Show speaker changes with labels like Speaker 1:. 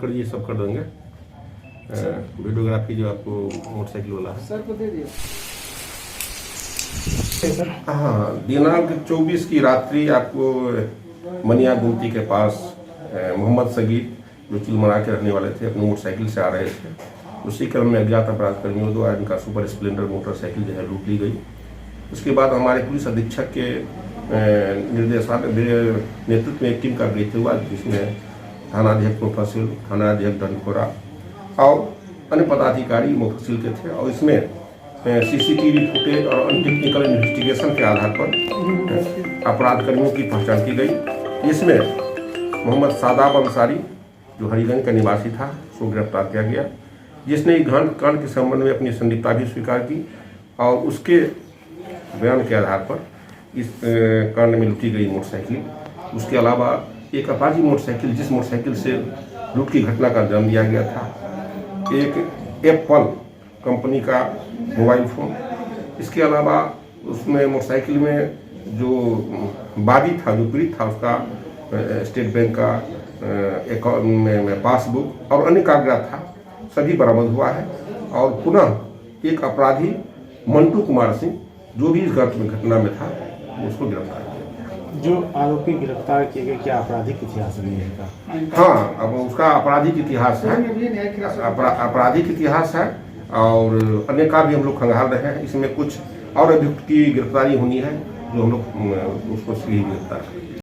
Speaker 1: कर ये सब कर देंगे। वीडियोग्राफी जो आपको मोटरसाइकिल वाला है
Speaker 2: सर को दे दिया।
Speaker 1: हाँ, दिनांक 24 की रात्रि आपको मनिया गुमती के पास मोहम्मद सगीर जो चिलमरा के रहने वाले थे, अपनी मोटरसाइकिल से आ रहे थे। उसी क्रम में अज्ञात अपराध कर्मियों द्वारा इनका सुपर स्प्लेंडर मोटरसाइकिल जो है लूट ली गई। उसके बाद हमारे पुलिस अधीक्षक के नेतृत्व में एक टीम का गठन हुआ, जिसमें थानाध्यक्ष मुफस्सिल, थानाध्यक्ष दंडखोरा और अन्य पदाधिकारी मुफस्सिल के थे। और इसमें सीसीटीवी फुटेज और अन्य टेक्निकल इन्वेस्टिगेशन के आधार पर अपराध कर्मियों की पहचान की गई। इसमें मोहम्मद सादाब अंसारी जो हरिगंज का निवासी था, उसको गिरफ्तार किया गया, जिसने इस कांड के संबंध में अपनी संदिग्धता भी स्वीकार की और उसके बयान के आधार पर इस कांड में लूटी गई मोटरसाइकिल, उसके अलावा एक अपाची मोटरसाइकिल, जिस मोटरसाइकिल से लूट की घटना का अंजाम दिया गया था, एक एप्पल कंपनी का मोबाइल फ़ोन, इसके अलावा उसमें मोटरसाइकिल में जो बादी था, जो पीड़ित था, उसका स्टेट बैंक का अकाउंट में पासबुक और अन्य कागजात था, सभी बरामद हुआ है। और पुनः एक अपराधी मंटू कुमार सिंह जो भी इस घटना में था, उसको गिरफ्तार किया।
Speaker 3: जो आरोपी गिरफ्तार किए गए, क्या आपराधिक इतिहास नहीं है का?
Speaker 1: हाँ, अब उसका आपराधिक इतिहास है, आपराधिक इतिहास है और अन्य का भी हम लोग खंगाल रहे हैं। इसमें कुछ और अभियुक्त की गिरफ्तारी होनी है, जो हम लोग उसको शीघ्र गिरफ्तार करेंगे।